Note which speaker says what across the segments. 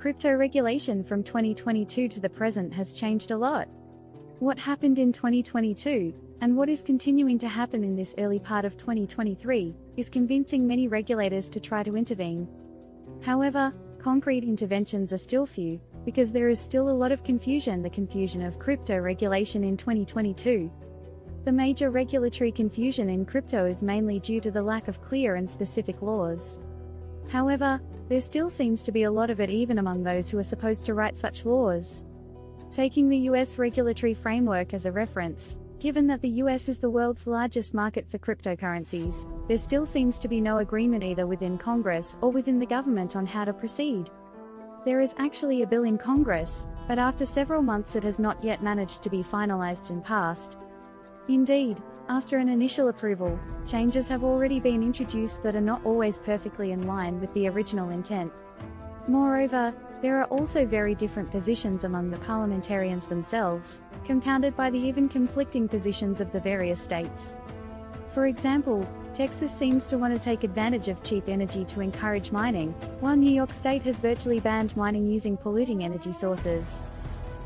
Speaker 1: crypto regulation from 2022 to the present has changed a lot. What happened in 2022, and what is continuing to happen in this early part of 2023, is convincing many regulators to try to intervene. However, concrete interventions are still few, because there is still a lot of confusion, the confusion of crypto regulation in 2022. The major regulatory confusion in crypto is mainly due to the lack of clear and specific laws. However, there still seems to be a lot of it even among those who are supposed to write such laws. Taking the US regulatory framework as a reference, given that the US is the world's largest market for cryptocurrencies, there still seems to be no agreement either within Congress or within the government on how to proceed. There is actually a bill in Congress, but after several months it has not yet managed to be finalized and passed. Indeed, after an initial approval, changes have already been introduced that are not always perfectly in line with the original intent. Moreover, there are also very different positions among the parliamentarians themselves, compounded by the even conflicting positions of the various states. For example, Texas seems to want to take advantage of cheap energy to encourage mining, while New York State has virtually banned mining using polluting energy sources.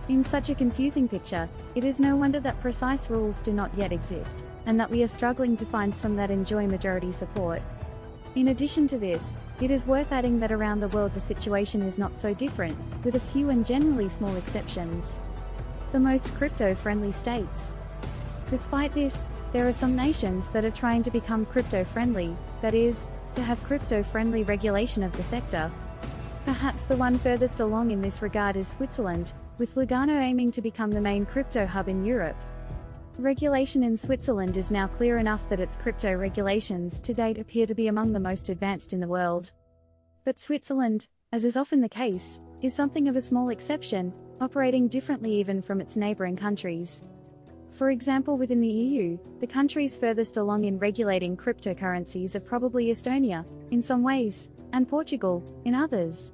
Speaker 1: In such a confusing picture, it is no wonder that precise rules do not yet exist, and that we are struggling to find some that enjoy majority support. In addition to this, it is worth adding that around the world the situation is not so different, with a few and generally small exceptions. The most crypto-friendly states. Despite this, there are some nations that are trying to become crypto-friendly, that is, to have crypto-friendly regulation of the sector. Perhaps the one furthest along in this regard is Switzerland, with Lugano aiming to become the main crypto hub in Europe. Regulation in Switzerland is now clear enough that its crypto regulations to date appear to be among the most advanced in the world. But Switzerland, as is often the case, is something of a small exception, operating differently even from its neighboring countries. For example, within the EU, the countries furthest along in regulating cryptocurrencies are probably Estonia, in some ways, and Portugal, in others.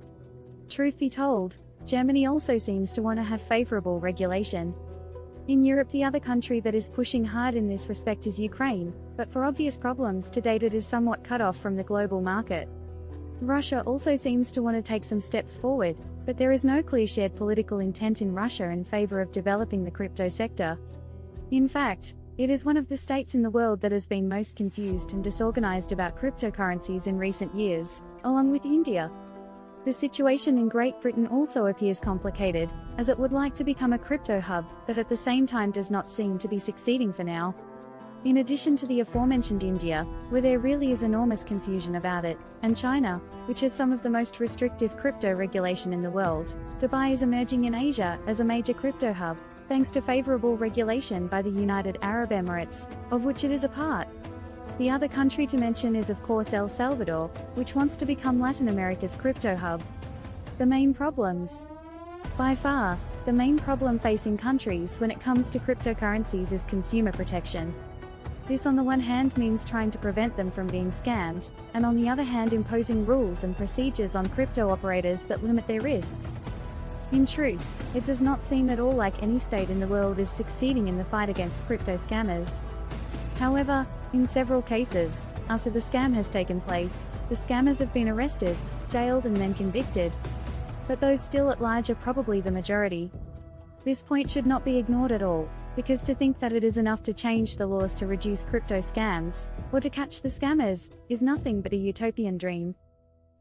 Speaker 1: Truth be told, Germany also seems to want to have favorable regulation. In Europe, the other country that is pushing hard in this respect is Ukraine, but for obvious problems to date it is somewhat cut off from the global market. Russia also seems to want to take some steps forward, but there is no clear shared political intent in Russia in favor of developing the crypto sector. In fact, it is one of the states in the world that has been most confused and disorganized about cryptocurrencies in recent years, along with India. The situation in Great Britain also appears complicated, as it would like to become a crypto hub, but at the same time does not seem to be succeeding for now. In addition to the aforementioned India, where there really is enormous confusion about it, and China, which has some of the most restrictive crypto regulation in the world, Dubai is emerging in Asia as a major crypto hub, thanks to favorable regulation by the United Arab Emirates, of which it is a part. The other country to mention is of course El Salvador, which wants to become Latin America's crypto hub. The main problems. By far, the main problem facing countries when it comes to cryptocurrencies is consumer protection. This on the one hand means trying to prevent them from being scammed, and on the other hand imposing rules and procedures on crypto operators that limit their risks. In truth, it does not seem at all like any state in the world is succeeding in the fight against crypto scammers. However, in several cases, after the scam has taken place, the scammers have been arrested, jailed and then convicted. But those still at large are probably the majority. This point should not be ignored at all, because to think that it is enough to change the laws to reduce crypto scams, or to catch the scammers, is nothing but a utopian dream.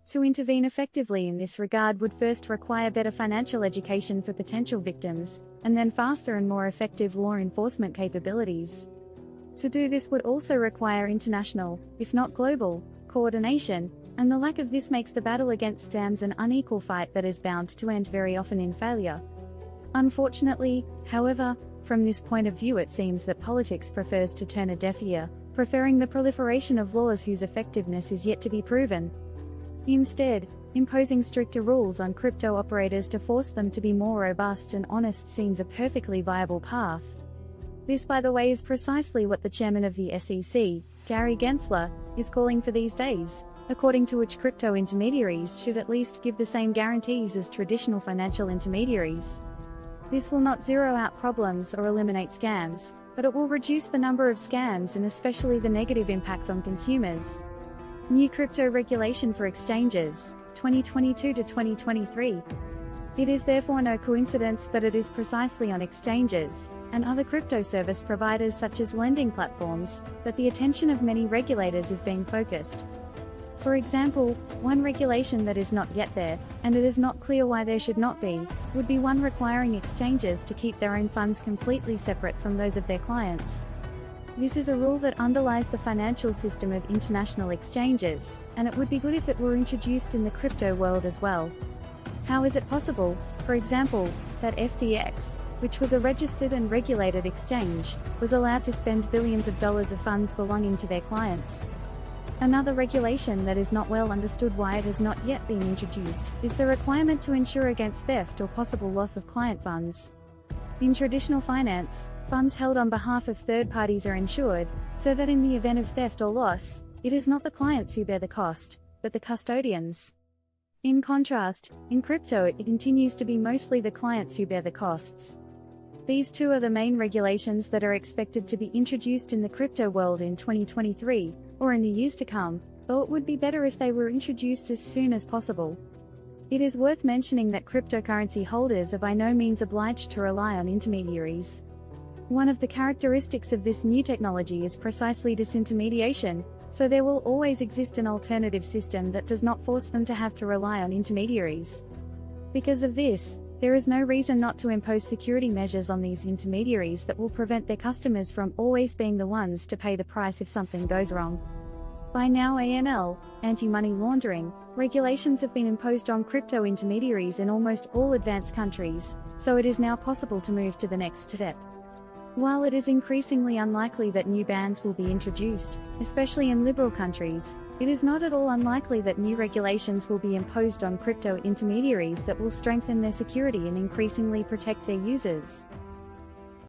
Speaker 1: To intervene effectively in this regard would first require better financial education for potential victims, and then faster and more effective law enforcement capabilities. To do this would also require international, if not global, coordination, and the lack of this makes the battle against scams an unequal fight that is bound to end very often in failure. Unfortunately, however, from this point of view it seems that politics prefers to turn a deaf ear, preferring the proliferation of laws whose effectiveness is yet to be proven. Instead, imposing stricter rules on crypto operators to force them to be more robust and honest seems a perfectly viable path. This, by the way, is precisely what the chairman of the SEC, Gary Gensler, is calling for these days, according to which crypto intermediaries should at least give the same guarantees as traditional financial intermediaries. This will not zero out problems or eliminate scams, but it will reduce the number of scams and especially the negative impacts on consumers. New crypto regulation for exchanges. 2022 to 2023. It is therefore no coincidence that it is precisely on exchanges and other crypto service providers such as lending platforms that the attention of many regulators is being focused. For example, one regulation that is not yet there, and it is not clear why there should not be, would be one requiring exchanges to keep their own funds completely separate from those of their clients. This is a rule that underlies the financial system of international exchanges, and it would be good if it were introduced in the crypto world as well. How is it possible, for example, that FTX, which was a registered and regulated exchange, was allowed to spend billions of dollars of funds belonging to their clients? Another regulation that is not well understood why it has not yet been introduced is the requirement to insure against theft or possible loss of client funds. In traditional finance, funds held on behalf of third parties are insured, so that in the event of theft or loss, it is not the clients who bear the cost, but the custodians. In contrast, in crypto it continues to be mostly the clients who bear the costs. These two are the main regulations that are expected to be introduced in the crypto world in 2023, or in the years to come, though it would be better if they were introduced as soon as possible. It is worth mentioning that cryptocurrency holders are by no means obliged to rely on intermediaries. One of the characteristics of this new technology is precisely disintermediation, so there will always exist an alternative system that does not force them to have to rely on intermediaries. Because of this, there is no reason not to impose security measures on these intermediaries that will prevent their customers from always being the ones to pay the price if something goes wrong. By now AML, anti-money laundering, regulations have been imposed on crypto intermediaries in almost all advanced countries, so it is now possible to move to the next step. While it is increasingly unlikely that new bans will be introduced, especially in liberal countries, it is not at all unlikely that new regulations will be imposed on crypto intermediaries that will strengthen their security and increasingly protect their users.